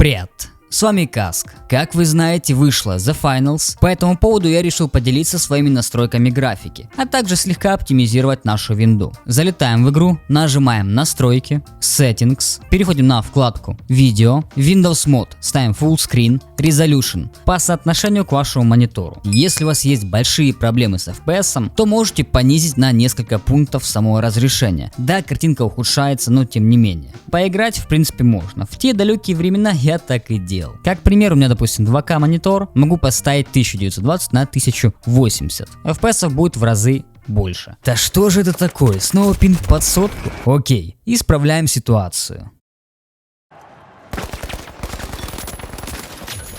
Привет! С вами Каск. Как вы знаете, вышла The Finals, по этому поводу я решил поделиться своими настройками графики, а также слегка оптимизировать нашу винду. Залетаем в игру, нажимаем настройки, Settings, переходим на вкладку Видео, Windows Mode, ставим Full Screen, Resolution по соотношению к вашему монитору. Если у вас есть большие проблемы с FPS, то можете понизить на несколько пунктов само разрешение. Да, картинка ухудшается, но тем не менее. Поиграть в принципе можно. В те далекие времена я так и делал. Как пример, у меня допустим 2К монитор, могу поставить 1920 на 1080. FPS будет в разы больше. Да что же это такое? Снова пинг под сотку? Окей, исправляем ситуацию.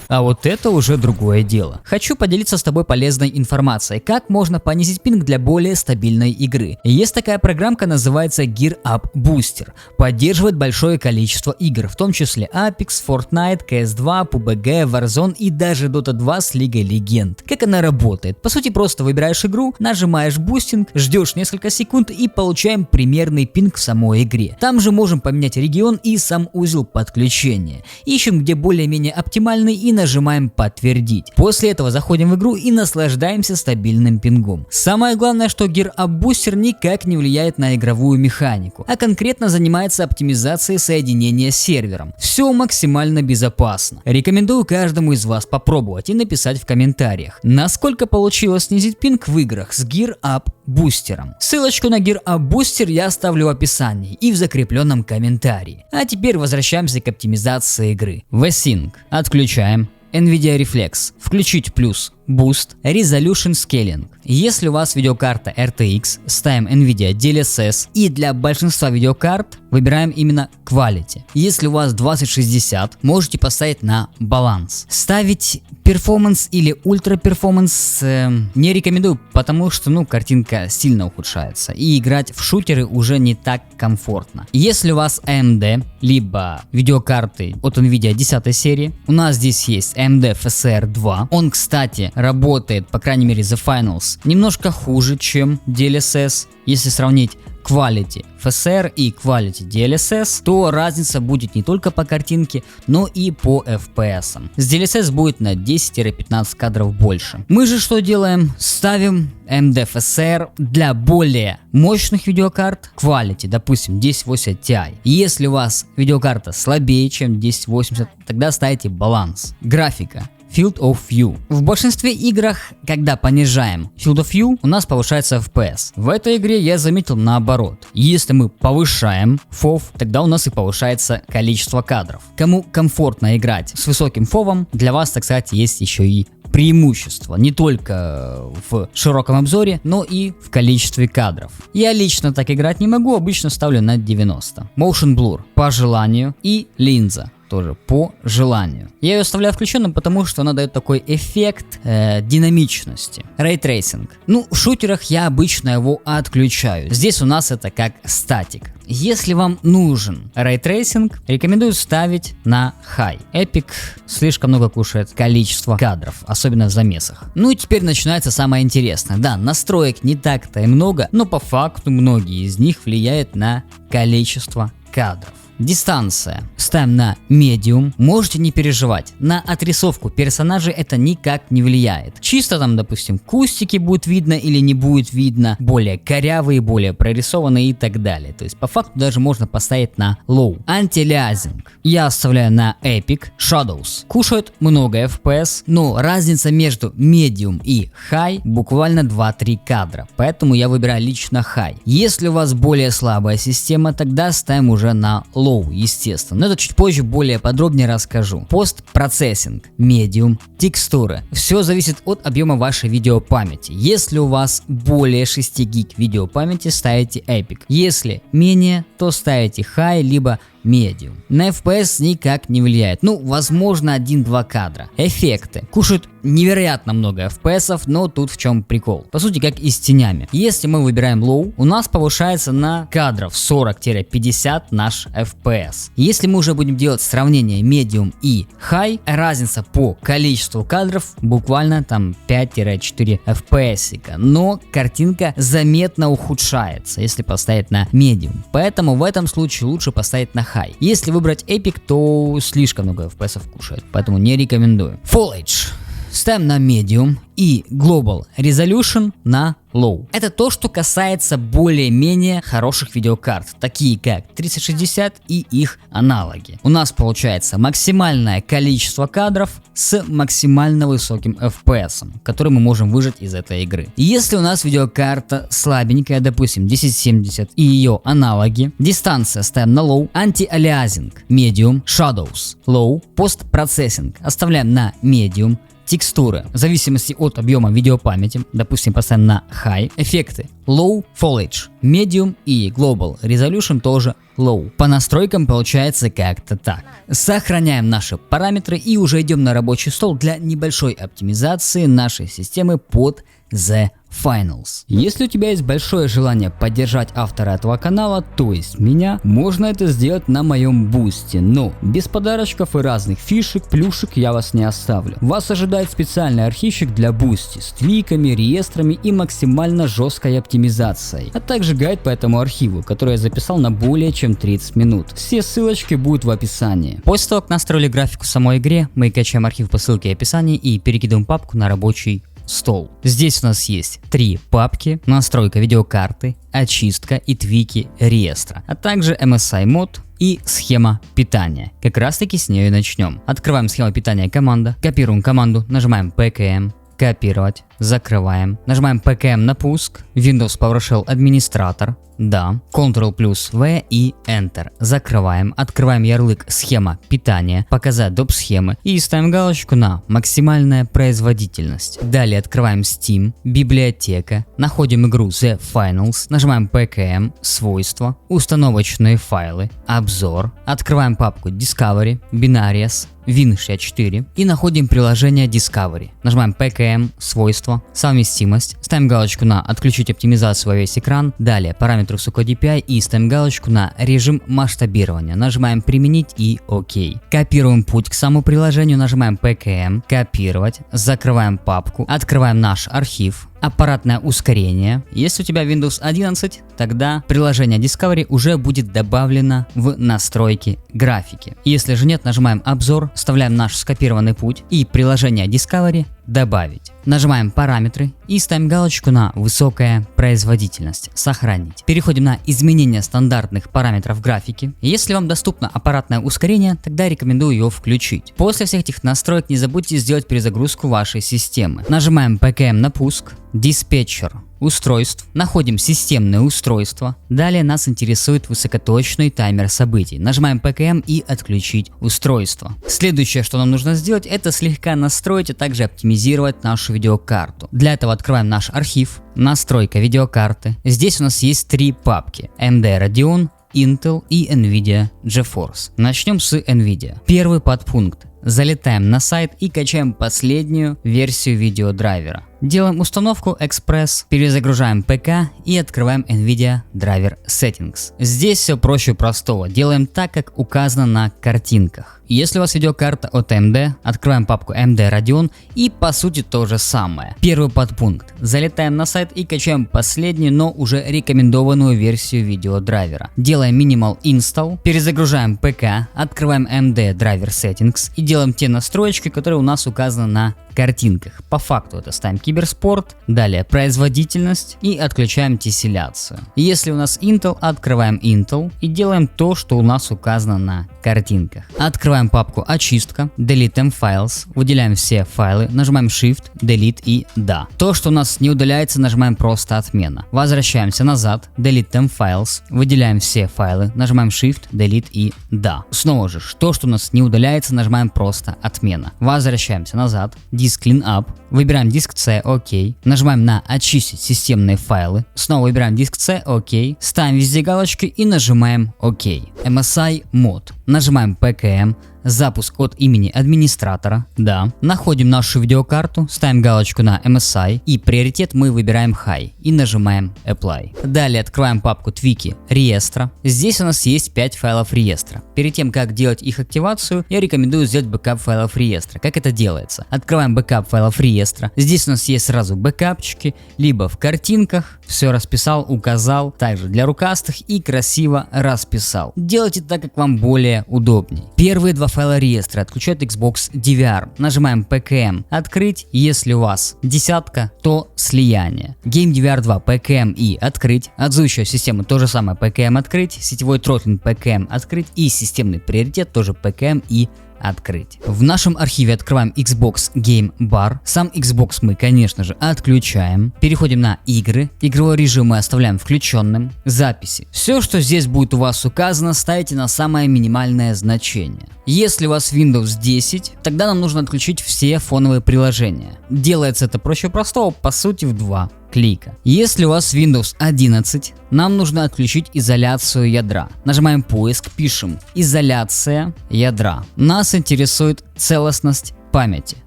А вот это уже другое дело. Хочу поделиться с тобой полезной информацией, как можно понизить пинг для более стабильной игры. Есть такая программка, называется Gear Up Booster. Поддерживает большое количество игр, в том числе Apex, Fortnite, CS2, PUBG, Warzone и даже Dota 2 с Лигой Легенд. Как она работает? По сути, просто выбираешь игру, нажимаешь бустинг, ждешь несколько секунд и получаем примерный пинг в самой игре. Там же можем поменять регион и сам узел подключения. Ищем, где более-менее оптимальный и нажимаем подтвердить. После этого заходим в игру и наслаждаемся стабильным пингом. Самое главное, что Gear Up Booster никак не влияет на игровую механику, а конкретно занимается оптимизацией соединения с сервером. Все максимально безопасно. Рекомендую каждому из вас попробовать и написать в комментариях, насколько получилось снизить пинг в играх с Gear Up Booster. Ссылочку на Gear Up Booster я оставлю в описании и в закрепленном комментарии. А теперь возвращаемся к оптимизации игры. VSync отключаем. NVIDIA Reflex включить плюс, Boost, Resolution Scaling. Если у вас видеокарта RTX, ставим NVIDIA DLSS и для большинства видеокарт выбираем именно Quality. Если у вас 2060, можете поставить на баланс. Ставить Performance или Ultra Performance не рекомендую, потому что картинка сильно ухудшается и играть в шутеры уже не так комфортно. Если у вас AMD, либо видеокарты от NVIDIA 10 серии, у нас здесь есть AMD FSR 2. Он, кстати, работает, по крайней мере The Finals, немножко хуже, чем DLSS. Если сравнить Quality FSR и Quality DLSS, то разница будет не только по картинке, но и по FPS. С DLSS будет на 10-15 кадров больше. Мы же что делаем? Ставим AMD FSR для более мощных видеокарт Quality, допустим 1080 Ti. Если у вас видеокарта слабее, чем 1080, тогда ставите баланс. Графика. Field of View. В большинстве играх, когда понижаем Field of View, у нас повышается FPS. В этой игре я заметил наоборот. Если мы повышаем FOV, тогда у нас и повышается количество кадров. Кому комфортно играть с высоким FOV, для вас, так сказать, есть еще и преимущество не только в широком обзоре, но и в количестве кадров. Я лично так играть не могу, обычно ставлю на 90. Motion Blur по желанию и линза тоже по желанию. Я ее оставляю включенным, потому что она дает такой эффект динамичности. Ray Tracing. В шутерах я обычно его отключаю. Здесь у нас это как статик. Если вам нужен Ray Tracing, рекомендую ставить на High. Epic слишком много кушает количество кадров, особенно в замесах. И теперь начинается самое интересное. Да, настроек не так-то и много, но по факту многие из них влияют на количество кадров. Дистанция. Ставим на Medium. Можете не переживать. На отрисовку персонажей это никак не влияет. Чисто там, допустим, кустики будет видно или не будет видно. Более корявые, более прорисованные и так далее. То есть по факту даже можно поставить на Low. Антилиазинг. Я оставляю на Epic. Shadows. Кушают много FPS, но разница между Medium и High буквально 2-3 кадра. Поэтому я выбираю лично High. Если у вас более слабая система, тогда ставим уже на Low. Естественно, но это чуть позже более подробнее расскажу. Постпроцессинг, Medium, текстуры. Все зависит от объема вашей видеопамяти. Если у вас более 6 гиг видеопамяти, ставите Epic. Если менее, то ставите High либо Medium. На FPS никак не влияет. Возможно 1-2 кадра. Эффекты. Кушают невероятно много FPS, но тут в чем прикол. По сути, как и с тенями. Если мы выбираем Low, у нас повышается на кадров 40-50 наш FPS. Если мы уже будем делать сравнение Medium и High, разница по количеству кадров буквально там 5-4 FPS. Но картинка заметно ухудшается, если поставить на Medium. Поэтому в этом случае лучше поставить на High. High. Если выбрать Epic, то слишком много FPS кушает, поэтому не рекомендую. Full-H ставим на Medium и Global Resolution на Low. Это то, что касается более-менее хороших видеокарт, такие как 3060 и их аналоги. У нас получается максимальное количество кадров с максимально высоким FPS, который мы можем выжать из этой игры. Если у нас видеокарта слабенькая, допустим 1070 и ее аналоги, дистанция ставим на Low, Anti-Aliasing Medium, Shadows Low, Post-Processing оставляем на Medium, текстуры в зависимости от объема видеопамяти, допустим, поставим на High, эффекты Low, Full-H, Medium и Global Resolution тоже Low. По настройкам получается как-то так. Сохраняем наши параметры и уже идем на рабочий стол для небольшой оптимизации нашей системы под The Finals. Если у тебя есть большое желание поддержать автора этого канала, то есть меня, можно это сделать на моем бусте, но без подарочков и разных фишек, плюшек я вас не оставлю. Вас ожидает специальный архивчик для бусти с твиками, реестрами и максимально жесткой оптимизацией, а также гайд по этому архиву, который я записал на более чем 30 минут. Все ссылочки будут в описании. После того, как настроили графику в самой игре, мы качаем архив по ссылке в описании и перекидываем папку на рабочий стол. Здесь у нас есть 3 папки: настройка видеокарты, очистка и твики реестра, а также MSI мод и схема питания. Как раз таки с нее и начнем. Открываем схему питания команда, копируем команду, нажимаем PKM, копировать, закрываем, нажимаем PKM на пуск, Windows PowerShell администратор, да, Ctrl+V и Enter, закрываем, открываем ярлык схема питания, показать доп. Схемы и ставим галочку на максимальная производительность. Далее открываем Steam, библиотека, находим игру The Finals, нажимаем PKM, свойства, установочные файлы, обзор, открываем папку Discovery, Binarias, Win64 и находим приложение Discovery. Нажимаем PKM, свойства, совместимость, ставим галочку на отключить оптимизацию во весь экран, далее параметры высокого DPI и ставим галочку на режим масштабирования. Нажимаем применить и ОК. Копируем путь к самому приложению, нажимаем PKM, копировать, закрываем папку, открываем наш архив. Аппаратное ускорение. Если у тебя Windows 11, тогда приложение Discovery уже будет добавлено в настройки графики. Если же нет, нажимаем обзор, вставляем наш скопированный путь и приложение Discovery добавить. Нажимаем параметры и ставим галочку на высокая производительность, сохранить. Переходим на изменение стандартных параметров графики. Если вам доступно аппаратное ускорение, тогда рекомендую его включить. После всех этих настроек не забудьте сделать перезагрузку вашей системы. Нажимаем PKM на пуск, диспетчер устройств, находим системное устройство, далее нас интересует высокоточный таймер событий, нажимаем PKM и отключить устройство. Следующее, что нам нужно сделать, это слегка настроить, а также оптимизировать нашу видеокарту. Для этого открываем наш архив, настройка видеокарты. Здесь у нас есть 3 папки: AMD Radeon, Intel и Nvidia GeForce. Начнем с Nvidia. Первый подпункт. Залетаем на сайт и качаем последнюю версию видеодрайвера. Делаем установку Express, перезагружаем ПК и открываем NVIDIA Driver Settings. Здесь все проще простого, делаем так, как указано на картинках. Если у вас видеокарта от AMD, открываем папку AMD Radeon и по сути то же самое. Первый подпункт. Залетаем на сайт и качаем последнюю, но уже рекомендованную версию видеодрайвера. Делаем Minimal Install, перезагружаем ПК, открываем AMD Driver Settings и делаем те настроечки, которые у нас указаны на картинках. По факту это ставим киберспорт, далее производительность и отключаем тесселяцию. Если у нас Intel, открываем Intel и делаем то, что у нас указано на картинках. Открываем папку очистка, Delete M Files, выделяем все файлы, нажимаем Shift, Delete и да. То, что у нас не удаляется, нажимаем просто отмена. Возвращаемся назад, Delete M Files, выделяем все файлы, нажимаем Shift, Delete и да. Снова же, то, что у нас не удаляется, нажимаем просто отмена. Возвращаемся назад, Disk Cleanup, выбираем диск C, ОК, нажимаем на очистить системные файлы, снова выбираем диск C, ОК, ставим везде галочки и нажимаем ОК. MSI мод. Нажимаем PKM, запуск от имени администратора, да. Находим нашу видеокарту, ставим галочку на MSI и приоритет мы выбираем High и нажимаем Apply. Далее открываем папку Twiki реестра. Здесь у нас есть 5 файлов реестра. Перед тем как делать их активацию, я рекомендую сделать бэкап файлов реестра. Как это делается? Открываем бэкап файлов реестра. Здесь у нас есть сразу бэкапчики, либо в картинках, все расписал, указал, также для рукастых и красиво расписал. Делайте так, как вам более удобней. Первые два файла реестра отключают Xbox DVR. Нажимаем PKM открыть, если у вас десятка, то слияние. Game DVR 2 PKM и открыть. Отзывающую систему то же самое PKM открыть, сетевой тротлинг PKM открыть и системный приоритет тоже PKM и открыть. В нашем архиве открываем Xbox Game Bar. Сам Xbox мы, конечно же, отключаем. Переходим на игры. Игровой режим мы оставляем включенным. Записи. Все, что здесь будет у вас указано, ставите на самое минимальное значение. Если у вас Windows 10, тогда нам нужно отключить все фоновые приложения. Делается это проще простого, по сути, в 2 клика. Если у вас Windows 11, нам нужно отключить изоляцию ядра. Нажимаем поиск, пишем изоляция ядра. Нас интересует целостность памяти.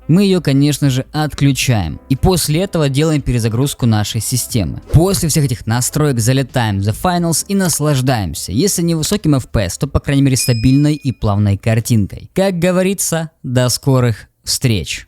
Мы ее, конечно же, отключаем. И после этого делаем перезагрузку нашей системы. После всех этих настроек залетаем в The Finals и наслаждаемся. Если не высоким FPS, то по крайней мере стабильной и плавной картинкой. Как говорится, до скорых встреч!